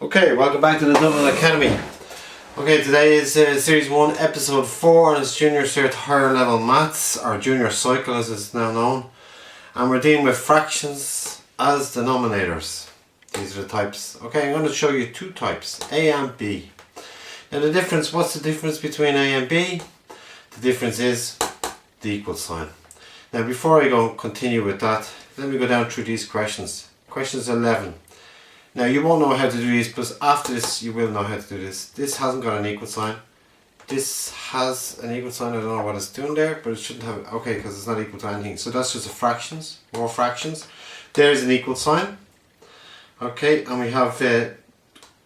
Okay, welcome back to the Dublin Academy. Okay, today is Series 1, Episode 4, and it's Junior Cert Higher Level Maths, or Junior Cycle as it's now known. And we're dealing with fractions as denominators. These are the types. Okay, I'm going to show you two types, A and B. Now the difference, what's the difference between A and B? The difference is the equal sign. Now before I go continue with that, let me go down through these questions. Questions 11. Now you won't know how to do these, but after this you will know how to do this. This hasn't got an equal sign. This has an equal sign. I don't know what it's doing there, but it shouldn't have. Okay, because it's not equal to anything. So that's just a fractions, more fractions. There's an equal sign. Okay, and we have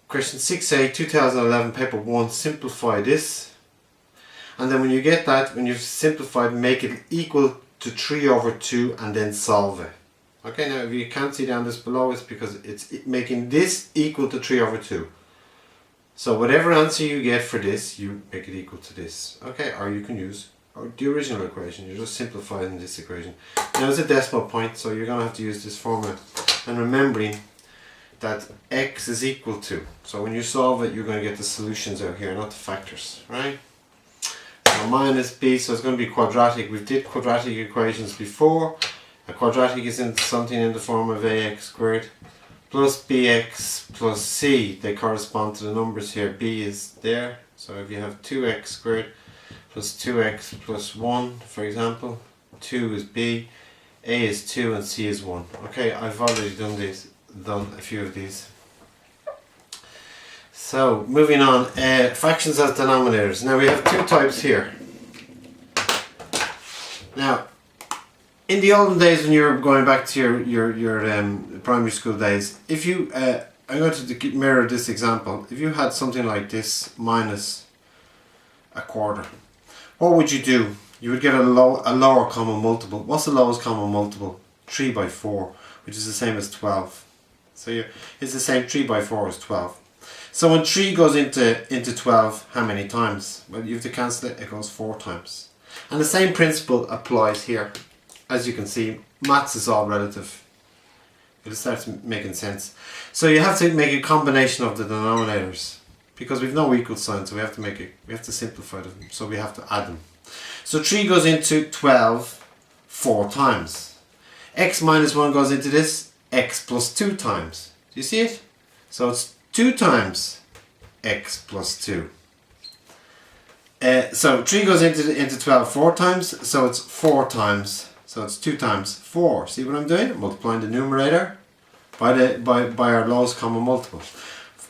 question 6A, 2011, paper 1. Simplify this, and then when you get that, when you've simplified, make it equal to 3/2, and then solve it. Okay, now if you can't see down this below, it's because it's making this equal to 3/2. So whatever answer you get for this, you make it equal to this. Okay, or you can use the original equation. You're just simplifying this equation. Now it's a decimal point, so you're going to have to use this formula. And remembering that x is equal to. So when you solve it, you're going to get the solutions out here, not the factors, right? So minus b, so it's going to be quadratic. We did quadratic equations before. A quadratic is something in the form of ax squared plus bx plus c. They correspond to the numbers here. B is there. So if you have 2x squared plus 2x plus 1, for example, 2 is b, a is 2, and c is 1. Okay, I've already done a few of these. So moving on, fractions as denominators. Now we have two types here. Now, in the olden days, when you were going back to your primary school days, if you, I'm going to mirror this example. If you had something like this minus a quarter, what would you do? You would get a lower common multiple. What's the lowest common multiple? 3/4, which is the same as 12. So it's the same, 3/4 is 12. So when 3 goes into 12, how many times? Well, you have to cancel it, it goes 4 times. And the same principle applies here. As you can see, maths is all relative. It starts making sense. So you have to make a combination of the denominators, because we've no equal sign, so we have to simplify them. So we have to add them. So 3 goes into 12 4 times. X minus 1 goes into this, x plus 2 times. Do you see it? So it's 2 times x plus 2. So 3 goes into 12 4 times, so it's 4 times. So it's 2 times 4. See what I'm doing? I'm multiplying the numerator by our lowest common multiple.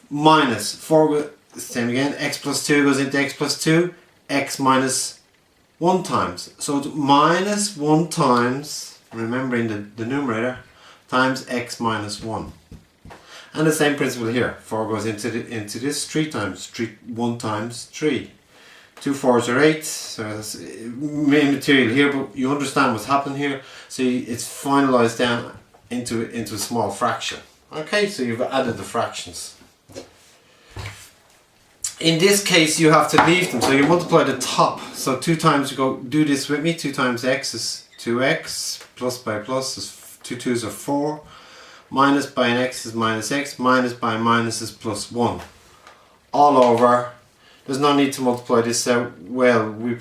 Minus 4, same again, x plus 2 goes into x plus 2, x minus 1 times. So it's minus 1 times, remembering the numerator, times x minus 1. And the same principle here. 4 goes into this 3 times, 1 times 3. 2 4s are 8, so that's main material here, but you understand what's happening here. So it's finalized down into a small fraction. Okay, so you've added the fractions. In this case, you have to leave them, so you multiply the top. So 2 times, you go do this with me. 2 times x is 2x, plus by plus is 2 2s are 4, minus by an x is minus x, minus by a minus is plus 1. All over. There's no need to multiply this out. Well, we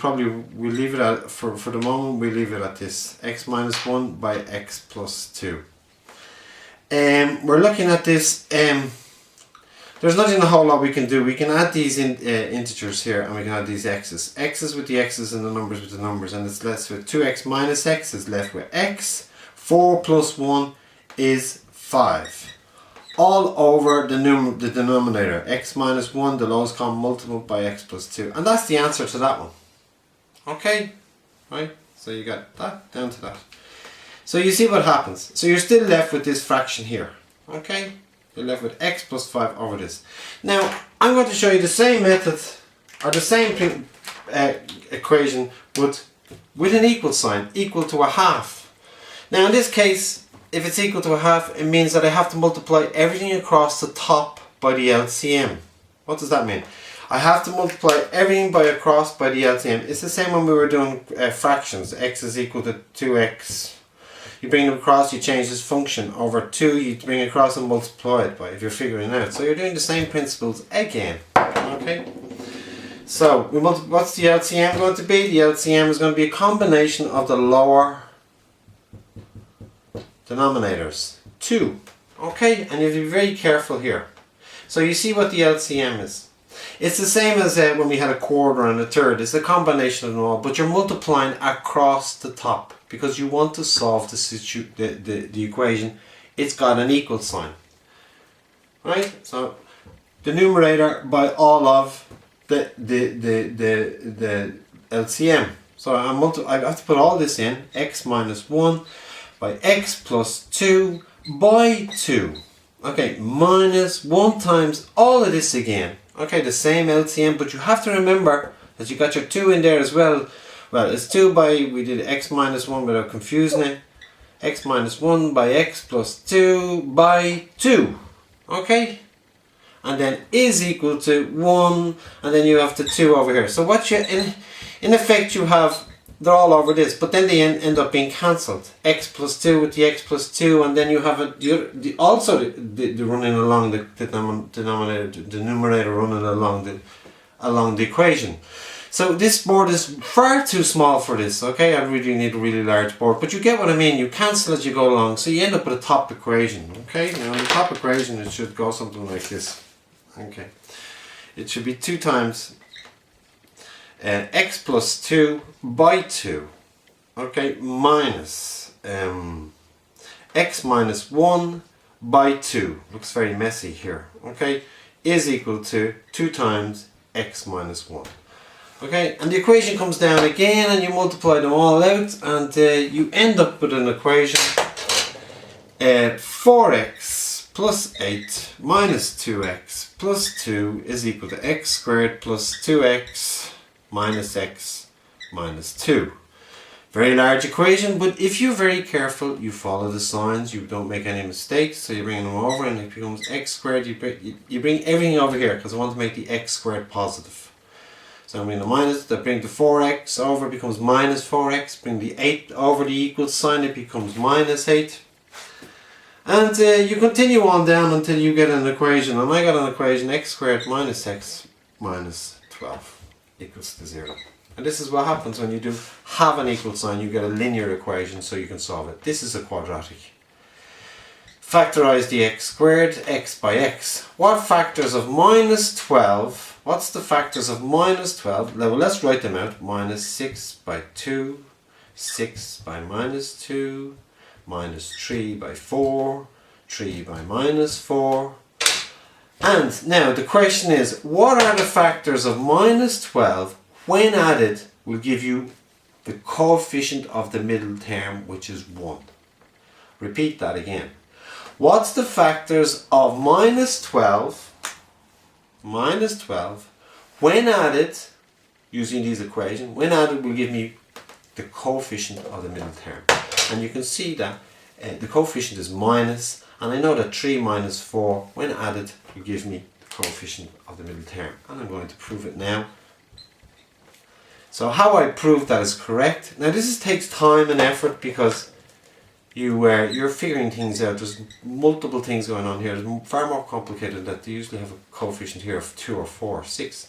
leave it at, for the moment, we leave it at this. X minus 1 by x plus 2. We're looking at this. There's nothing a whole lot we can do. We can add these integers here, and we can add these x's. X's with the x's and the numbers with the numbers, and it's left with 2x minus x is left with x. 4 plus 1 is 5. All over the denominator, x minus 1, the lowest common multiple, by x plus 2. And that's the answer to that one. Okay? Right? So you got that down to that. So you see what happens. So you're still left with this fraction here. Okay? You're left with x plus 5 over this. Now, I'm going to show you the same method, or the same equation, but with an equal sign, equal to a half. Now in this case, if it's equal to a half, it means that I have to multiply everything across the top by the LCM. What does that mean? I have to multiply everything across by the LCM. It's the same when we were doing fractions. X is equal to 2x. You bring them across, you change this function over 2, you bring it across and multiply it by, if you're figuring it out. So you're doing the same principles again. Okay? So, what's the LCM going to be? The LCM is going to be a combination of the lower denominators. 2. Okay? And you have to be very careful here. So you see what the LCM is. It's the same as when we had a quarter and a third. It's a combination of them all, but you're multiplying across the top because you want to solve the equation. It's got an equal sign. Right? So the numerator by all of the LCM. So I have to put all this in, x minus 1 by x plus 2 by 2. Okay, minus 1 times all of this again. Okay, the same LCM, but you have to remember that you got your 2 in there as well. Well, it's 2 by, we did x minus 1 without confusing it. X minus 1 by x plus 2 by 2. Okay? And then is equal to 1, and then you have the 2 over here. So what you, in effect you have, they're all over this, but then they end up being cancelled. X plus 2 with the x plus 2, and then you have also the running along the numerator running along the equation. So this board is far too small for this, okay? I really need a really large board, but you get what I mean. You cancel as you go along, so you end up with a top equation, okay? Now in the top equation it should go something like this, okay? It should be 2 times x plus 2 by 2, okay, minus x minus 1 by 2, looks very messy here, okay, is equal to 2 times x minus 1. Okay, and the equation comes down again and you multiply them all out and you end up with an equation 4x plus 8 minus 2x plus 2 is equal to x squared plus 2x minus x minus 2. Very large equation, but if you're very careful, you follow the signs, you don't make any mistakes, so you bring them over and it becomes x squared. You bring everything over here because I want to make the x squared positive. So I'm bringing the minus, that bring the 4x over, becomes minus 4x, bring the 8 over the equal sign, it becomes minus 8. And you continue on down until you get an equation, and I got an equation x squared minus x minus 12 equals to 0. And this is what happens when you do have an equal sign, you get a linear equation so you can solve it. This is a quadratic. Factorize the x squared, x by x. What factors of minus 12? What's the factors of minus 12? Well, let's write them out. Minus 6 by 2, 6 by minus 2, minus 3 by 4, 3 by minus 4. And now the question is, what are the factors of minus 12 when added will give you the coefficient of the middle term, which is 1? Repeat that again. What's the factors of minus 12 when added, using these equations, when added will give me the coefficient of the middle term. And you can see that the coefficient is minus, and I know that 3 minus 4 when added will give me the coefficient of the middle term. And I'm going to prove it now. So how I prove that is correct. Now this takes time and effort because you're figuring things out. There's multiple things going on here. It's far more complicated that they usually have a coefficient here of 2 or 4 or 6.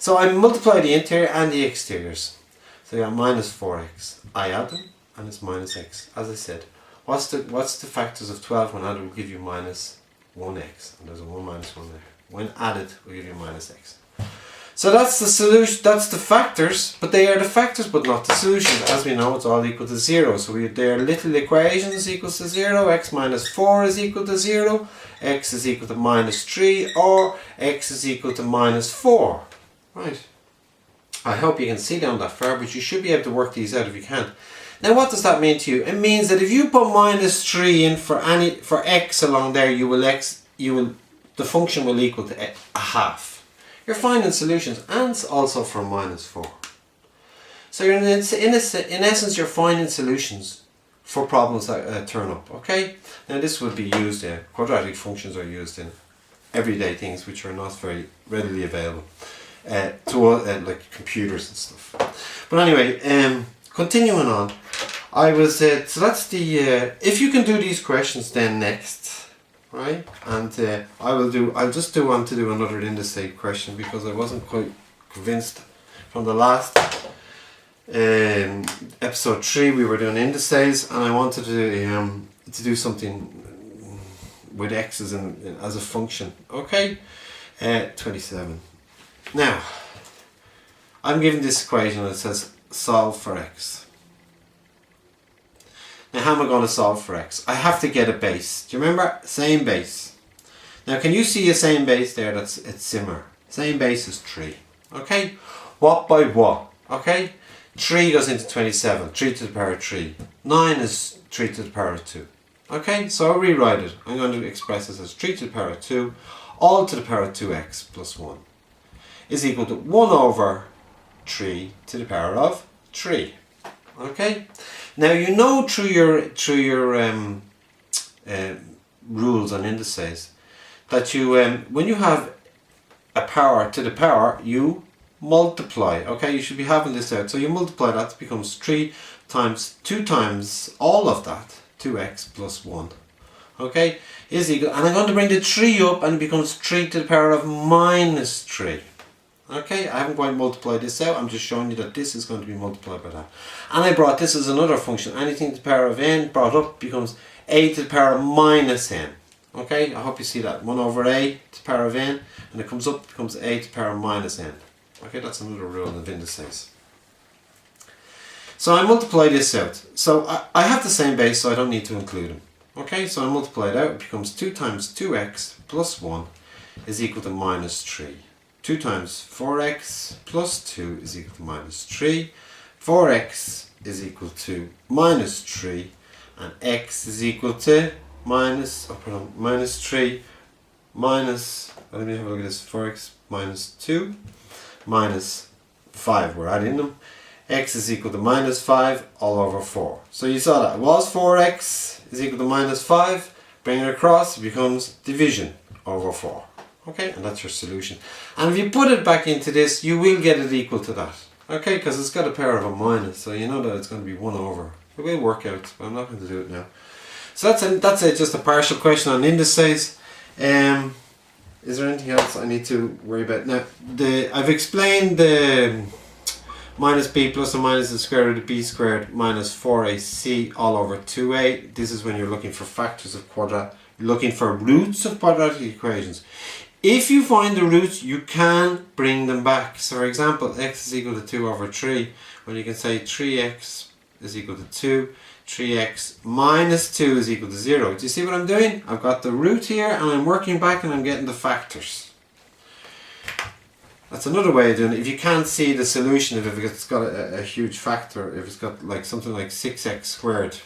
So I multiply the interior and the exteriors. So you got minus 4x. I add them and it's minus x. As I said, what's the factors of 12 when added will give you minus 1x. And there's a 1 minus 1 there. When added will give you minus x. So that's the solution, that's the factors, but they are the factors but not the solution. As we know, it's all equal to 0. So they are little equations equals to 0, x minus 4 is equal to 0, x is equal to minus 3, or x is equal to minus 4. Right. I hope you can see down that far, but you should be able to work these out if you can. Now what does that mean to you? It means that if you put minus 3 in for x along there, the function will equal to a half. You're finding solutions, and also for minus 4. So you're in essence you're finding solutions for problems that turn up. Okay. Now this would be used. Quadratic functions are used in everyday things which are not very readily available to like computers and stuff. But anyway, continuing on. I was so that's the if you can do these questions then next, right? And I'll just want to do another indice question because I wasn't quite convinced from the last episode 3 we were doing indices, and I wanted to do something with x's as a function. Okay, 27. Now I'm given this equation that says solve for x. Now how am I going to solve for x? I have to get a base. Do you remember? Same base. Now can you see a same base there? It's similar. Same base is 3. Okay? What by what? Okay? 3 goes into 27. 3 to the power of 3. 9 is 3 to the power of 2. Okay? So I'll rewrite it. I'm going to express this as 3 to the power of 2 all to the power of 2x plus 1 is equal to 1 over 3 to the power of 3. Okay? Now you know through your rules on indices that you when you have a power to the power, you multiply. Okay, you should be having this out. So you multiply that, it becomes 3 times 2 times all of that, 2x plus 1. Okay, is equal, and I'm going to bring the 3 up and it becomes 3 to the power of minus 3. Okay, I haven't quite multiplied this out, I'm just showing you that this is going to be multiplied by that. And I brought this as another function, anything to the power of n brought up becomes a to the power of minus n. Okay, I hope you see that, 1 over a to the power of n, and it comes up, it becomes a to the power of minus n. Okay, that's another rule of indices. So I multiply this out, so I have the same base, so I don't need to include them. Okay, so I multiply it out, it becomes 2 times 2x plus 1 is equal to minus 3. 2 times 4x plus 2 is equal to minus 3. 4x is equal to minus 3, and x is equal to minus 3 minus, let me have a look at this, 4x minus 2 minus 5, we're adding them. X is equal to minus 5 all over 4. So you saw that it was 4x is equal to minus 5, bring it across, it becomes division over 4. Okay, and that's your solution. And if you put it back into this, you will get it equal to that. Okay, because it's got a power of a minus, so you know that it's going to be 1 over. It will work out, but I'm not going to do it now. So that's just a partial question on indices. Is there anything else I need to worry about? Now, I've explained the minus b plus or minus the square root of b squared minus 4ac all over 2a. This is when you're looking for factors of quadratic, you're looking for roots of quadratic equations. If you find the roots, you can bring them back. So for example, x is equal to 2 over 3, when you can say 3x is equal to 2, 3x minus 2 is equal to 0. Do you see what I'm doing? I've got the root here and I'm working back and I'm getting the factors. That's another way of doing it. If you can't see the solution, if it's got a huge factor, if it's got like something like 6x squared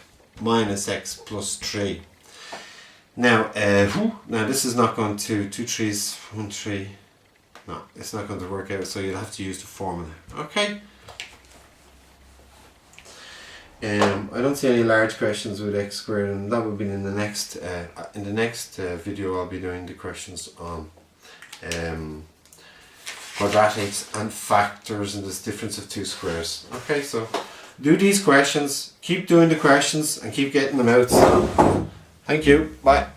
minus x plus 3. Now, now this is not going to 2 3's 1 3. No, it's not going to work out. So you'll have to use the formula. Okay. I don't see any large questions with x squared, and that will be in the next video. I'll be doing the questions on quadratics and factors and this difference of 2 squares. Okay, so do these questions, keep doing the questions and keep getting them out. So, thank you, bye.